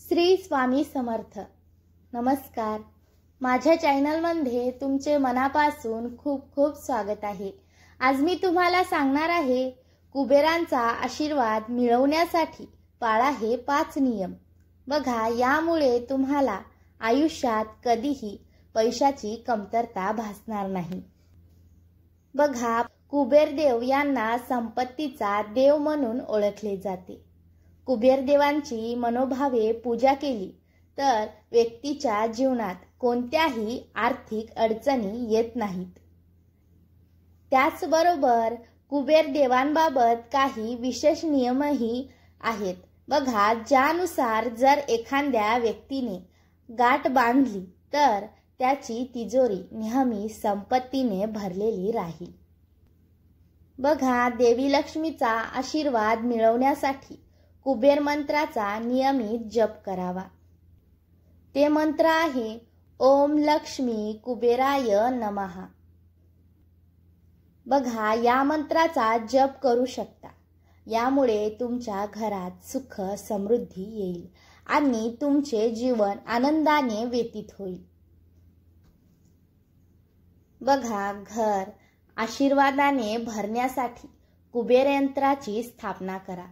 श्री स्वामी समर्थ. नमस्कार. माझ्या चॅनलमध्ये तुमचे मनापासून खूप खूप स्वागत आहे. आज मी तुम्हाला सांगणार आहे कुबेरांचा आशीर्वाद मिळवण्यासाठी पाळा हे 5 नियम. बघा, यामुळे तुम्हाला आयुष्यात कधीही पैशाची कमतरता भासणार नाही. बघा, कुबेरदेव यांना संपत्तीचा देव म्हणून ओळखले जाते. कुबेरदेवांची मनोभावे पूजा केली तर व्यक्तीच्या जीवनात कोणत्याही आर्थिक अडचणी येत नाहीत. त्याचबरोबर कुबेरदेवांबाबत काही विशेष नियमही आहेत. बघा, ज्यानुसार जर एखाद्या व्यक्तीने गाठ बांधली तर त्याची तिजोरी नेहमी संपत्तीने भरलेली राहील. बघा, देवी लक्ष्मीचा आशीर्वाद मिळवण्यासाठी कुबेर मंत्राचा नियमित जप करावा. ते मंत्र आहे ओम लक्ष्मी कुबेराय नमः. बघा, या मंत्राचा जप करू शकता. यामुळे तुमच्या घरात सुख समृद्धी येईल आणि तुमचे जीवन आनंदाने व्यतीत होईल. बघा, घर आशीर्वादाने भरण्यासाठी कुबेर यंत्राची स्थापना करा.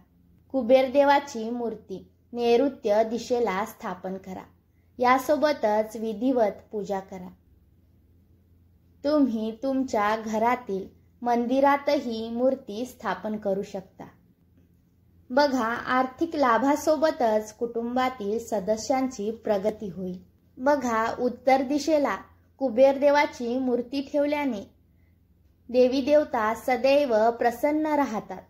कुबेरदेवाची मूर्ती नैऋत्य दिशेला स्थापन करा. यासोबतच विधिवत पूजा करा. तुम्ही तुमच्या घरातील मंदिरातही मूर्ती स्थापन करू शकता. बघा, आर्थिक लाभासोबतच कुटुंबातील सदस्यांची प्रगती होईल. बघा, उत्तर दिशेला कुबेरदेवाची मूर्ती ठेवल्याने देवी देवता सदैव प्रसन्न राहतात.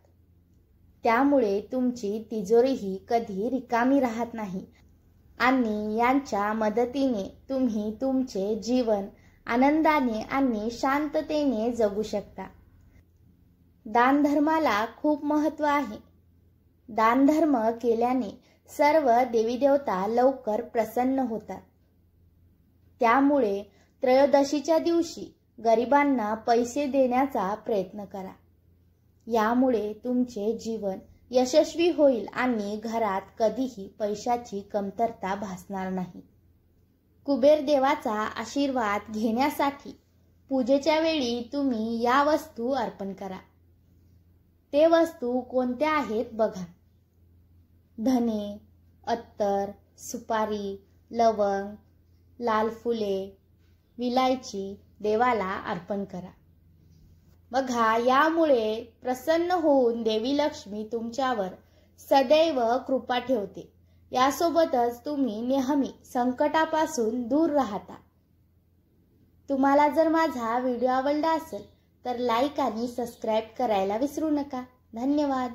त्यामुळे तुमची तिजोरीही कधी रिकामी राहत नाही आणि यांच्या मदतीने तुम्ही तुमचे जीवन आनंदाने आणि शांततेने जगू शकता. दानधर्माला खूप महत्त्व आहे. दानधर्म केल्याने सर्व देवी देवता लवकर प्रसन्न होतात. त्यामुळे त्रयोदशीच्या दिवशी गरिबांना पैसे देण्याचा प्रयत्न करा. यामुळे तुमचे जीवन यशस्वी होईल आणि घरात कधीही पैशाची कमतरता भासणार नाही. कुबेर देवाचा आशीर्वाद घेण्यासाठी पूजेच्या वेळी तुम्ही या वस्तू अर्पण करा. ते वस्तू कोणत्या आहेत बघा. धने, अत्तर, सुपारी, लवंग, लाल फुले, विलायची देवाला अर्पण करा. बघा, यामुळे प्रसन्न होऊन देवी लक्ष्मी तुमच्यावर सदैव कृपा ठेवते. यासोबतच तुम्ही नेहमी संकटापासून दूर राहता. तुम्हाला जर माझा व्हिडिओ आवडला असेल तर लाईक आणि सबस्क्राईब करायला विसरू नका. धन्यवाद.